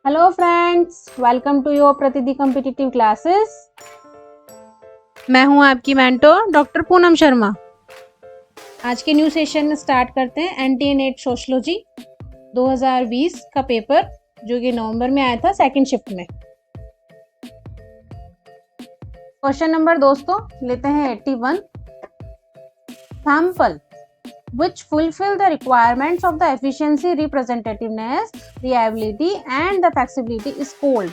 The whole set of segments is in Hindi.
Hello friends, welcome to your प्रतिदि कॉम्पिटिटिव क्लासेस। मैं हूं आपकी मेंटोर डॉक्टर पूनम शर्मा। आज के न्यू सेशन में स्टार्ट करते हैं एनटीए-नेट सोशियोलॉजी 2020 का पेपर, जो कि नवंबर में आया था सेकंड शिफ्ट में। क्वेश्चन नंबर दोस्तों लेते हैं 81। Sample which fulfill the requirements of the efficiency, representativeness, reliability and the flexibility is called।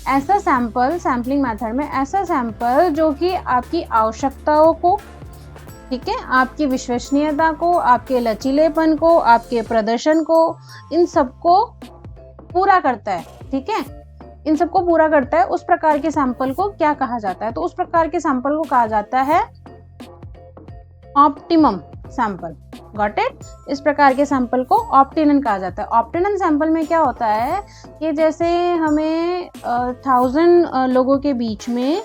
ऐसा सैंपल, सैम्पलिंग मेथड में ऐसा सैंपल जो कि आपकी आवश्यकताओं को, ठीक है, आपकी विश्वसनीयता को, आपके लचीलेपन को, आपके प्रदर्शन को, इन सबको पूरा करता है, ठीक है, इन सबको पूरा करता है। उस प्रकार के सैंपल को क्या कहा जाता है? तो उस प्रकार के सैंपल को कहा जाता है ऑप्टिमम सैंपल। Got it? इस प्रकार के सैंपल को ऑप्टिमम कहा जाता है। ऑप्टिमम सैंपल में क्या होता है कि जैसे हमें 1000 लोगों के बीच में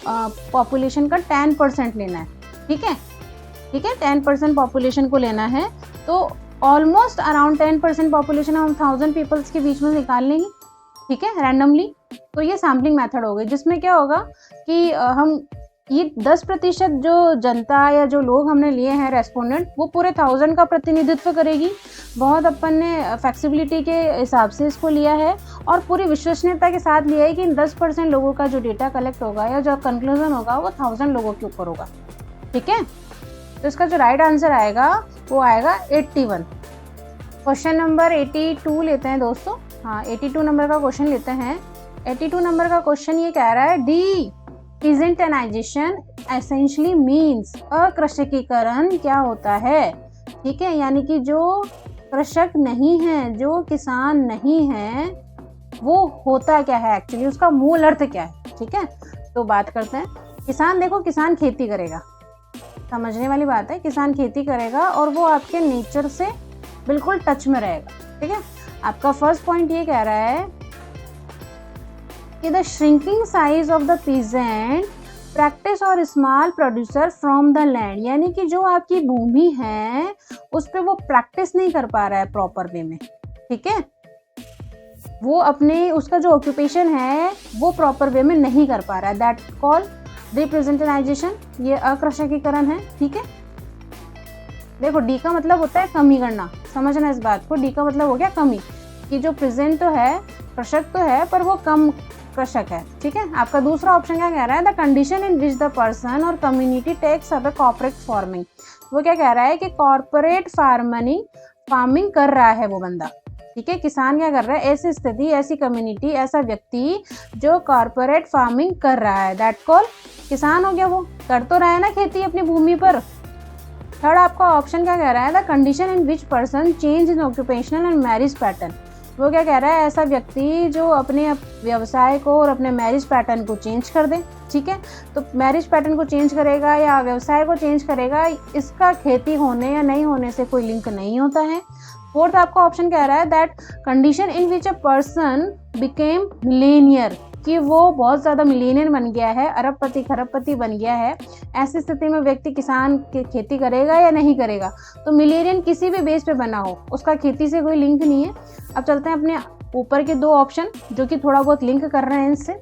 पॉपुलेशन का 10% लेना है, ठीक है, 10% पॉपुलेशन को लेना है, तो ऑलमोस्ट अराउंड 10% पॉपुलेशन हम 1000 पीपल्स के बीच में निकाल लेंगे, ठीक है, रैंडमली। तो ये सैम्पलिंग मेथड हो गई, जिसमें क्या होगा कि हम ये 10% जो जनता या जो लोग हमने लिए हैं रेस्पोंडेंट, वो पूरे 1000 का प्रतिनिधित्व करेगी। बहुत अपन ने फ्लेक्सिबिलिटी के हिसाब से इसको लिया है और पूरी विश्वसनीयता के साथ लिया है कि इन 10% लोगों का जो डेटा कलेक्ट होगा या जो कंक्लूजन होगा वो 1000 लोगों के ऊपर होगा, ठीक है। तो इसका जो राइट आंसर आएगा वो आएगा 81। क्वेश्चन नंबर 82 लेते हैं दोस्तों। हाँ, 82 नंबर का क्वेश्चन लेते हैं। 82 नंबर का क्वेश्चन ये कह रहा है, डी प्रेजेंटाइजेशन एसेंशियली मीन्स, अकृषकीकरण क्या होता है, ठीक है, यानी कि जो कृषक नहीं है, जो किसान नहीं है, वो होता क्या है एक्चुअली, उसका मूल अर्थ क्या है, ठीक है। तो बात करते हैं। किसान, देखो, किसान खेती करेगा, समझने वाली बात है, किसान खेती करेगा और वो आपके नेचर से बिल्कुल टच में रहेगा, ठीक है। आपका फर्स्ट पॉइंट ये कह रहा है कि the shrinking size of the peasant practice और small producer from the land, यानी कि जो आपकी भूमि है उस पे वो प्रैक्टिस नहीं कर पा रहा है प्रॉपर वे में, ठीक है, वो अपने उसका जो ऑक्यूपेशन है वो प्रॉपर वे में नहीं कर पा रहा है, दैट कॉल रिप्रेजेंटेशन, ये अकृषकीकरण है, ठीक है। देखो, डी का मतलब होता है कमी करना, समझना इस बात को। डी का मतलब हो गया कमी, कि जो प्रेजेंट तो है, कृषक तो है, पर वो कम कृषक है, ठीक है। आपका दूसरा ऑप्शन क्या कह रहा है, the condition in which the person और community takes up corporate farming. वो क्या कह रहा है कि कॉर्पोरेट फार्मिंग कर रहा है वो बंदा, ठीक है, किसान क्या कर रहा है, ऐसी स्थिति, ऐसी कम्युनिटी, ऐसा व्यक्ति जो कॉर्पोरेट फार्मिंग कर रहा है, दैट कॉल किसान हो गया। वो कर तो रहा है ना खेती अपनी भूमि पर। थर्ड आपका ऑप्शन क्या कह रहा है, the condition in which person change in occupational and marriage pattern. वो क्या कह रहा है, ऐसा व्यक्ति जो अपने व्यवसाय को और अपने मैरिज पैटर्न को चेंज कर दे, ठीक है। तो मैरिज पैटर्न को चेंज करेगा या व्यवसाय को चेंज करेगा, इसका खेती होने या नहीं होने से कोई लिंक नहीं होता है। फोर्थ आपका ऑप्शन कह रहा है that condition in which a person became Millionaire, कि वो बहुत ज़्यादा मिलेनियर बन गया है, अरबपति खरबपति बन गया है। ऐसी स्थिति में व्यक्ति किसान की खेती करेगा या नहीं करेगा। तो मिलेनियर किसी भी बेस पे बना हो, उसका खेती से कोई लिंक नहीं है। अब चलते हैं अपने ऊपर के दो ऑप्शन जो कि थोड़ा बहुत लिंक कर रहे हैं इससे,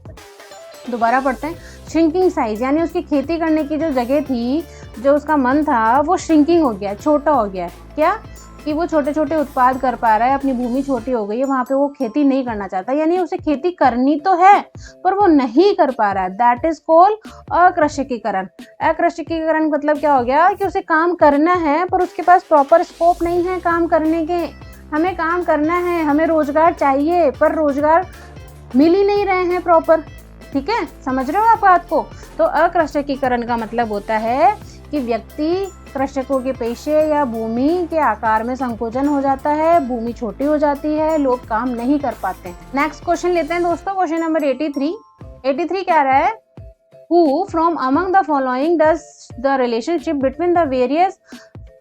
दोबारा पढ़ते हैं। श्रिंकिंग साइज, यानी उसकी खेती करने की जो जगह थी, जो उसका मन था, वो श्रिंकिंग हो गया, छोटा हो गया। क्या कि वो छोटे छोटे उत्पाद कर पा रहा है, अपनी भूमि छोटी हो गई है, वहाँ पे वो खेती नहीं करना चाहता, यानी उसे खेती करनी तो है पर वो नहीं कर पा रहा है, दैट इज कॉल्ड अकृषकीकरण। अकृषकीकरण मतलब क्या हो गया कि उसे काम करना है पर उसके पास प्रॉपर स्कोप नहीं है काम करने के। हमें काम करना है, हमें रोजगार चाहिए, पर रोजगार मिल ही नहीं रहे हैं प्रॉपर, ठीक है, समझ रहे हो आप बात को। तो अकृषकीकरण का मतलब होता है कि व्यक्ति कृषकों के पेशे या भूमि के आकार में संकोचन हो जाता है, भूमि छोटी हो जाती है, लोग काम नहीं कर पाते हैं। नेक्स्ट क्वेश्चन लेते हैं दोस्तों, क्वेश्चन नंबर 83 कह रहा है, who from among the following does the relationship between the various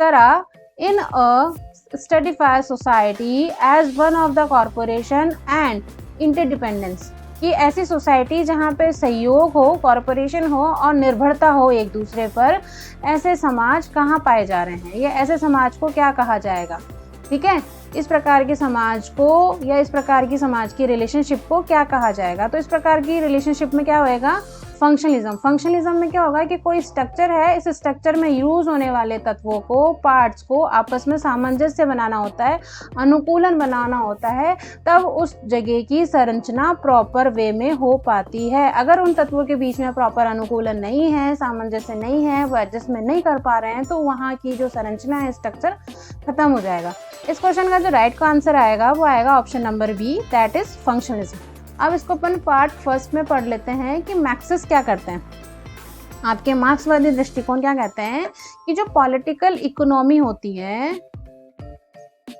तरह in a stratified society as one of the corporation and interdependence, कि ऐसी सोसाइटी जहाँ पे सहयोग हो, कॉर्पोरेशन हो और निर्भरता हो एक दूसरे पर, ऐसे समाज कहाँ पाए जा रहे हैं, या ऐसे समाज को क्या कहा जाएगा, ठीक है। इस प्रकार के समाज को या इस प्रकार की समाज की रिलेशनशिप को क्या कहा जाएगा? तो इस प्रकार की रिलेशनशिप में क्या होएगा? फंक्शनलिज्म। फंक्शनलिज्म में क्या होगा कि कोई स्ट्रक्चर है, इस स्ट्रक्चर में यूज होने वाले तत्वों को, पार्ट्स को आपस में सामंजस्य बनाना होता है, अनुकूलन बनाना होता है, तब उस जगह की संरचना प्रॉपर वे में हो पाती है। अगर उन तत्वों के बीच में प्रॉपर अनुकूलन नहीं है, सामंजस्य नहीं है, वो एडजस्टमेंट नहीं कर पा रहे हैं, तो वहाँ की जो संरचना है, स्ट्रक्चर खत्म हो जाएगा। इस क्वेश्चन का जो राइट का आंसर आएगा वो आएगा option number B, that is functionalism. अब इसको अपन पार्ट फर्स्ट में पढ़ लेते हैं कि मार्क्सिस्ट क्या करते हैं। आपके मार्क्सवादी दृष्टिकोण क्या कहते हैं कि जो पॉलिटिकल इकोनॉमी होती है,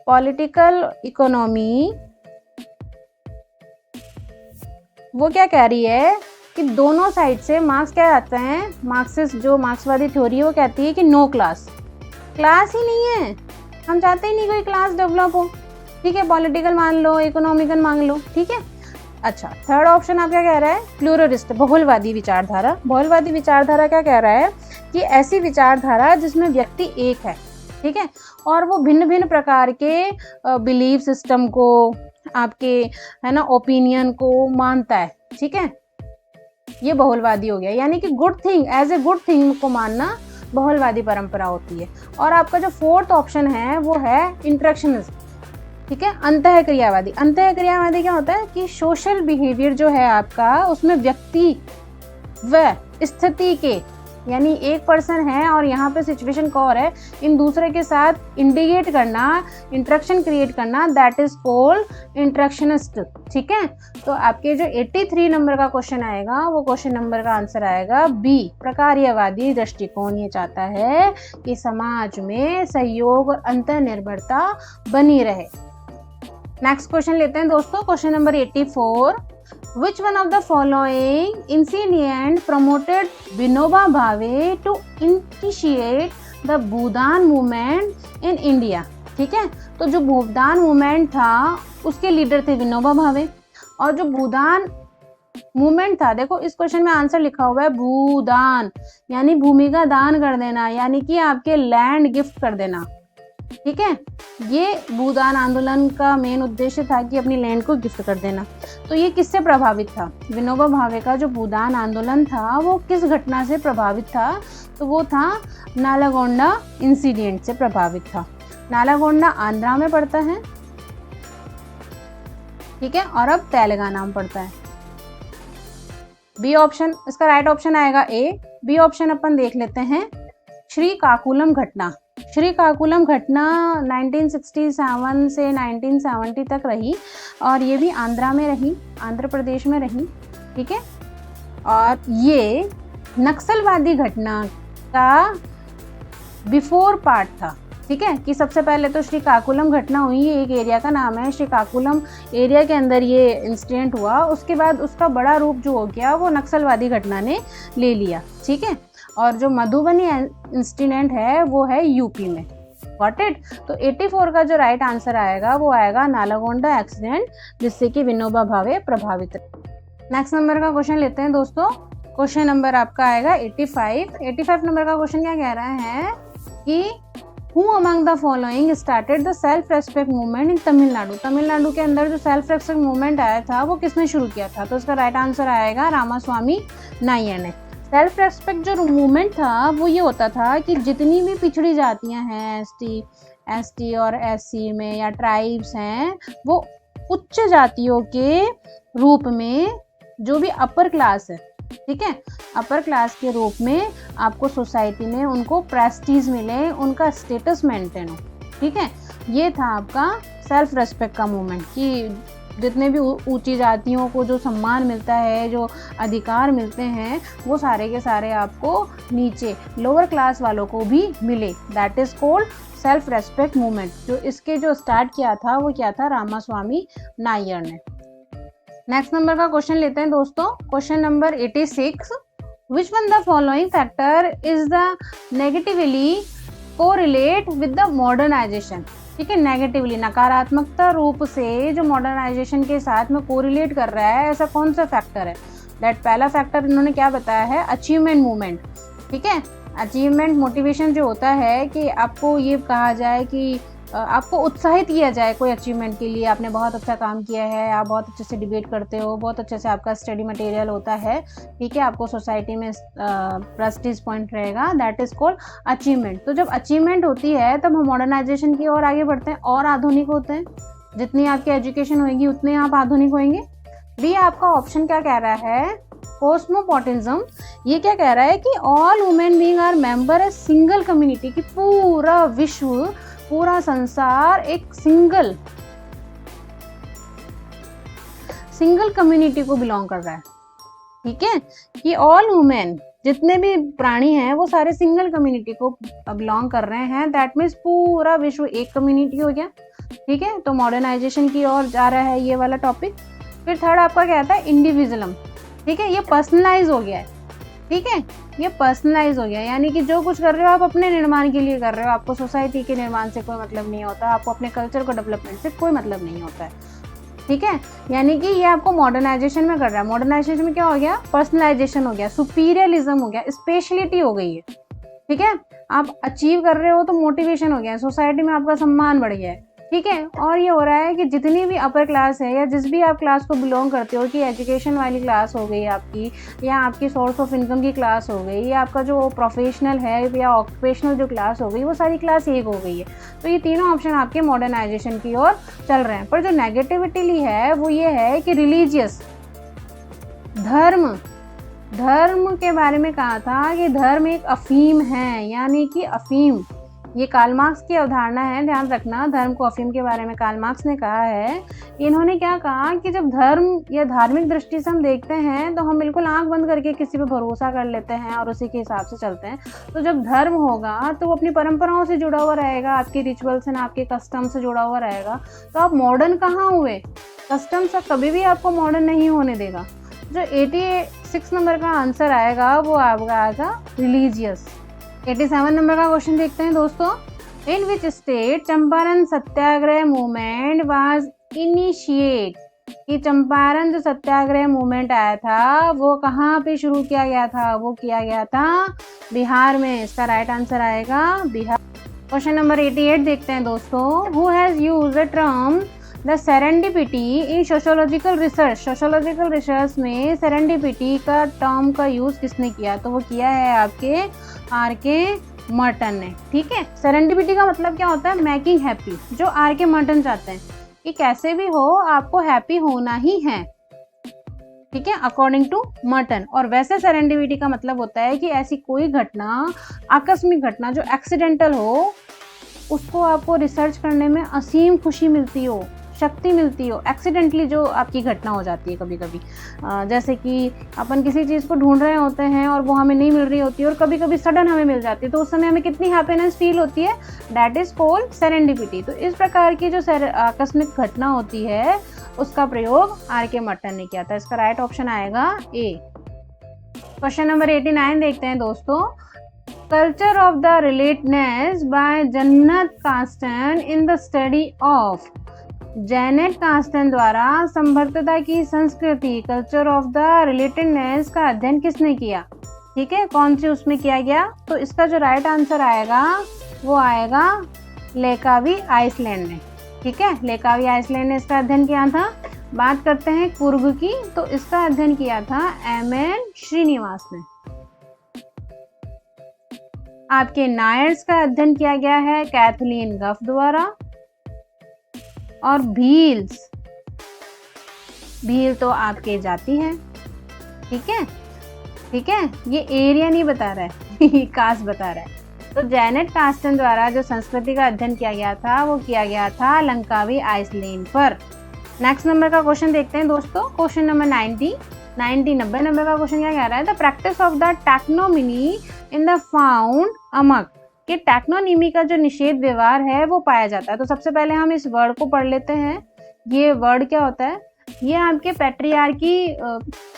पॉलिटिकल इकोनॉमी वो क्या कह रही है कि दोनों साइड से मार्क्स क्या आते हैं, मार्क्सिस्ट जो मार्क्सवादी थ्योरी है वो कहती है कि नो क्लास, क्लास ही नहीं है, हम चाहते ही नहीं कोई क्लास डेवलप हो। ठीक है, पॉलिटिकल मान लो, इकोनॉमिकल मान लो, ठीक है। अच्छा, थर्ड ऑप्शन आप क्या कह रहा है? प्लूरलिस्ट, बहुलवादी विचारधारा। बहुलवादी विचारधारा क्या कह रहा है कि ऐसी विचारधारा जिसमें व्यक्ति एक है, ठीक है, और वो भिन्न भिन्न प्रकार के बिलीफ सिस्टम को, आपके है ना ओपिनियन को मानता है, ठीक है, ये बहुलवादी हो गया। यानी कि good thing, as a good thing को मानना बहुलवादी परंपरा होती है। और आपका जो फोर्थ ऑप्शन है वो है इंटरेक्शनिज्म, ठीक है, अंतःक्रियावादी। अंतःक्रियावादी क्या होता है कि सोशल बिहेवियर जो है आपका, उसमें व्यक्ति व स्थिति के, यानी एक पर्सन है और यहाँ पे सिचुएशन को और है, इन दूसरे के साथ इंडिकेट करना, इंटरेक्शन क्रिएट करना, दैट इज कॉल्ड इंटरेक्शनिस्ट। ठीक है, तो आपके जो 83 नंबर का क्वेश्चन आएगा वो क्वेश्चन नंबर का आंसर आएगा बी, प्रकार्यवादी दृष्टिकोण ये चाहता है कि समाज में सहयोग और अंतर्निर्भरता बनी रहे। नेक्स्ट क्वेश्चन लेते हैं दोस्तों, question number 84। Which one of the following incident promoted Vinoba Bhave to initiate the Bhudan movement in India? ठीक है, तो जो भूदान मूवमेंट था उसके लीडर थे विनोबा भावे, और जो भूदान मूवमेंट था, देखो इस क्वेश्चन में आंसर लिखा हुआ है भूदान, यानी भूमि का दान कर देना, यानी कि आपके लैंड गिफ्ट कर देना। ठीक है, ये भूदान आंदोलन का मेन उद्देश्य था कि अपनी लैंड को गिफ्ट कर देना। तो ये किससे प्रभावित था? विनोबा भावे का जो भूदान आंदोलन था वो किस घटना से प्रभावित था? तो वो था नालागोंडा इंसिडेंट से प्रभावित था। नालागोंडा आंध्रा में पड़ता है, ठीक है, और अब तेलंगाना में पड़ता है। बी ऑप्शन इसका राइट ऑप्शन आएगा ए। बी ऑप्शन अपन देख लेते हैं, श्रीकाकुलम घटना। श्रीकाकुलम घटना 1967 से 1970 तक रही, और ये भी आंध्रा में रही, आंध्र प्रदेश में रही। ठीक है, और ये नक्सलवादी घटना का बिफोर पार्ट था। ठीक है, कि सबसे पहले तो श्रीकाकुलम घटना हुई, ये एक एरिया का नाम है, श्रीकाकुलम एरिया के अंदर ये इंसिडेंट हुआ। उसके बाद उसका बड़ा रूप जो हो गया वो नक्सलवादी घटना ने ले लिया। ठीक है, और जो मधुबनी इंसिडेंट है वो है यूपी में। Got it? तो 84 का जो राइट आंसर आएगा वो आएगा नालागोंडा एक्सीडेंट, जिससे कि विनोबा भावे प्रभावित। नेक्स्ट नंबर का क्वेश्चन लेते हैं दोस्तों, क्वेश्चन नंबर आपका आएगा 85। 85 नंबर का क्वेश्चन क्या कह रहा है कि who among the following started the self respect movement in Tamil Nadu? Tamil Nadu के अंदर जो सेल्फ रेस्पेक्ट मूवमेंट आया था वो किसने शुरू किया था? तो इसका राइट आंसर आएगा रामास्वामी नायर ने। सेल्फ रेस्पेक्ट जो मूवमेंट था वो ये होता था कि जितनी भी पिछड़ी जातियां हैं, एसटी और एससी में, या ट्राइब्स हैं, वो उच्च जातियों के रूप में, जो भी अपर क्लास है, ठीक है, अपर क्लास के रूप में आपको सोसाइटी में उनको प्रेस्टीज मिले, उनका स्टेटस मेंटेन हो। ठीक है, ये था आपका सेल्फ रेस्पेक्ट का मूवमेंट, कि जितने भी ऊंची जातियों को जो सम्मान मिलता है, जो अधिकार मिलते हैं, वो सारे के सारे आपको नीचे लोअर क्लास वालों को भी मिले। That is called self respect movement. जो इसके जो स्टार्ट किया था वो क्या था? रामास्वामी नायर ने। नेक्स्ट नंबर का क्वेश्चन लेते हैं दोस्तों, question number 86। Which one the following factor is the negatively correlate with the modernization? ठीक है, नेगेटिवली, नकारात्मकता रूप से जो मॉडर्नाइजेशन के साथ में कोरिलेट कर रहा है, ऐसा कौन सा फैक्टर है? दैट पहला फैक्टर इन्होंने क्या बताया है? Achievement movement. ठीक है, अचीवमेंट मोटिवेशन जो होता है कि आपको ये कहा जाए कि आपको उत्साहित किया जाए कोई अचीवमेंट के लिए, आपने बहुत अच्छा काम किया है, आप बहुत अच्छे से डिबेट करते हो, बहुत अच्छे से आपका स्टडी मटेरियल होता है, ठीक है, आपको सोसाइटी में प्रेस्टीज पॉइंट रहेगा, दैट इज कॉल्ड अचीवमेंट। तो जब अचीवमेंट होती है तब हम मॉडर्नाइजेशन की ओर आगे बढ़ते हैं और आधुनिक होते हैं। जितनी आपकी एजुकेशन होगी उतने आप आधुनिक होंगे। बी आपका ऑप्शन क्या कह रहा है, कॉस्मोपॉलिटिज्म। ये क्या कह रहा है कि all women being are member a single community, कि पूरा विश्व, पूरा संसार एक सिंगल कम्युनिटी को बिलोंग कर रहा है, ठीक है, कि ऑल वुमेन, जितने भी प्राणी हैं वो सारे सिंगल कम्युनिटी को बिलोंग कर रहे हैं, दैट मीन्स पूरा विश्व एक कम्युनिटी हो गया, ठीक है। तो मॉडर्नाइजेशन की ओर जा रहा है ये वाला टॉपिक। फिर थर्ड आपका क्या आता है, इंडिविजुअलिज्म, ठीक है, ये पर्सनलाइज हो गया है, ठीक है, ये पर्सनलाइज हो गया, यानी कि जो कुछ कर रहे हो आप अपने निर्माण के लिए कर रहे हो, आपको सोसाइटी के निर्माण से कोई मतलब नहीं होता, आपको अपने कल्चर को डेवलपमेंट से कोई मतलब नहीं होता है, ठीक है। यानी कि ये आपको मॉडर्नाइजेशन में कर रहा है। मॉडर्नाइजेशन में क्या हो गया, पर्सनलाइजेशन हो गया, सुपीरियरिज्म हो गया, स्पेशलिटी हो गई है, ठीक है। आप अचीव कर रहे हो तो मोटिवेशन हो गया, सोसाइटी में आपका सम्मान बढ़ गया है, ठीक है। और ये हो रहा है कि जितनी भी अपर क्लास है या जिस भी आप क्लास को बिलोंग करते हो, कि एजुकेशन वाली क्लास हो गई आपकी, या आपकी सोर्स ऑफ इनकम की क्लास हो गई, या आपका जो प्रोफेशनल है या ऑक्यूपेशनल जो क्लास हो गई, वो सारी क्लास एक हो गई है। तो ये तीनों ऑप्शन आपके मॉडर्नाइजेशन की ओर चल रहे हैं। पर जो नेगेटिविटी है वो ये है कि रिलीजियस, धर्म के बारे में कहा था कि धर्म एक अफीम है, यानी कि अफीम, ये कार्ल मार्क्स की अवधारणा है, ध्यान रखना। धर्म को अफीम के बारे में कार्ल मार्क्स ने कहा है। इन्होंने क्या कहा कि जब धर्म या धार्मिक दृष्टि से हम देखते हैं तो हम बिल्कुल आंख बंद करके किसी पे भरोसा कर लेते हैं और उसी के हिसाब से चलते हैं। तो जब धर्म होगा तो वो अपनी परंपराओं से जुड़ा हुआ रहेगा, आपके रिचुअल से, आपके कस्टम से जुड़ा हुआ रहेगा। तो आप मॉडर्न कहाँ हुए, कस्टम से कभी भी आपको मॉडर्न नहीं होने देगा। जो 86 नंबर का आंसर आएगा वो आपका आएगा रिलीजियस। 87 नंबर का क्वेश्चन देखते हैं दोस्तों। In which state Champaran Satyagraha movement was initiate, कि चंपारण जो सत्याग्रह मूवमेंट आया था वो कहाँ पे शुरू किया गया था, वो किया गया था बिहार में। इसका राइट आंसर आएगा बिहार। क्वेश्चन नंबर 88 देखते हैं दोस्तों। Who has used the term the serendipity in sociological research. Sociological research में सेरेंडिपिटी का टर्म का यूज किसने किया, तो वो किया है आपके आर.के. मर्टन ने, ठीक है। सेरेंडिपिटी का मतलब क्या होता है, मेकिंग हैप्पी, जो आर.के. मर्टन चाहते हैं कि कैसे भी हो आपको हैप्पी होना ही है, ठीक है, अकॉर्डिंग टू मर्टन। और वैसे सेरेंडिपिटी का मतलब होता है कि ऐसी कोई घटना, आकस्मिक घटना जो एक्सीडेंटल हो, उसको आपको रिसर्च करने में असीम खुशी मिलती हो, शक्ति मिलती हो। एक्सीडेंटली जो आपकी घटना हो जाती है कभी कभी, जैसे कि अपन किसी चीज़ को ढूंढ रहे होते हैं और वो हमें नहीं मिल रही होती है, और कभी कभी सडन हमें मिल जाती है, तो उस समय हमें कितनी हैप्पीनेस फील होती है, दैट इज कॉल्ड सेरेंडिपिटी। तो इस प्रकार की जो आकस्मिक घटना होती है उसका प्रयोग आर.के. मर्टन ने किया था। इसका राइट ऑप्शन आएगा ए। क्वेश्चन नंबर 89 देखते हैं दोस्तों। Culture of the relatedness by Janet Carsten in the study of. Janet Carsten द्वारा संबद्धता की संस्कृति, कल्चर ऑफ द रिलेटेडनेस का अध्ययन किसने किया, ठीक है, कौन सी उसमें किया गया। तो इसका जो राइट आंसर आएगा वो आएगा लेकावी आइसलैंड ने, ठीक है। लेकावी आइसलैंड ने इसका अध्ययन किया था। बात करते हैं कुर्ग की, तो इसका अध्ययन किया था एम.एन. श्रीनिवास ने। आपके नायर्स का अध्ययन किया गया है कैथलीन गफ द्वारा। और भील तो आपके जाति है, ठीक है, ठीक है, ये एरिया नहीं बता रहा है कास्ट बता रहा है। तो जेनेट कास्टन द्वारा जो संस्कृति का अध्ययन किया गया था वो किया गया था लंकावी आइसलैंड पर। नेक्स्ट नंबर का क्वेश्चन देखते हैं दोस्तों। क्वेश्चन नंबर 90 नंबर का क्वेश्चन क्या कह रहा है, the practice of the taxonomy in the found अमक, कि टैक्नोनिमी का जो निषेध व्यवहार है वो पाया जाता है। तो सबसे पहले हम इस वर्ड को पढ़ लेते हैं। ये वर्ड क्या होता है, ये आपके पैट्रियार्की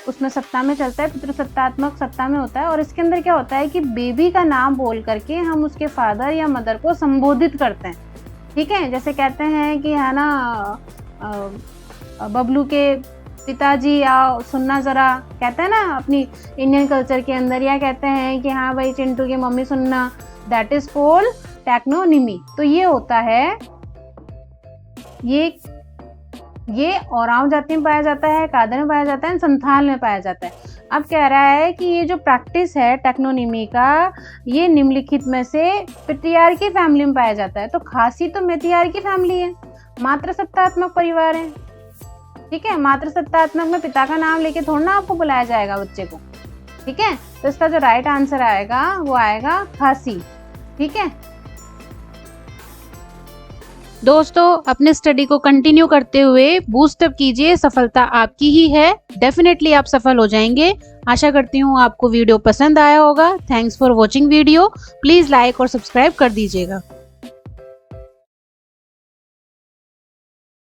उसमें सत्ता में चलता है, पितृसत्तात्मक सत्ता में होता है। और इसके अंदर क्या होता है कि बेबी का नाम बोल करके हम उसके फादर या मदर को संबोधित करते हैं, ठीक है। जैसे कहते हैं कि है ना बबलू के पिताजी आओ सुनना ज़रा, कहते हैं ना अपनी इंडियन कल्चर के अंदर, या कहते हैं कि हाँ भाई चिंटू की मम्मी सुनना, दैट इज कॉल्ड टैक्नोनिमी। तो ये होता है ये ओरांव जाति में पाया जाता है, कादर में पाया जाता है, संथाल में पाया जाता है। अब कह रहा है कि ये जो प्रैक्टिस है टेक्नोनिमी का, ये निम्नलिखित में से पेट्रियार्की फैमिली में पाया जाता है। तो खासी तो मेट्रियार्की फैमिली है, मातृसत्तात्मक परिवार है, ठीक है। मातृसत्तात्मक में पिता का नाम लेके थोड़ा ना आपको बुलाया जाएगा बच्चे को, ठीक है। तो इसका जो राइट आंसर आएगा वो आएगा खासी, ठीक है। दोस्तों अपने स्टडी को कंटिन्यू करते हुए बूस्टअप कीजिए, सफलता आपकी ही है, डेफिनेटली आप सफल हो जाएंगे। आशा करती हूँ आपको वीडियो पसंद आया होगा। Thanks for watching video, please like और सब्सक्राइब कर दीजिएगा।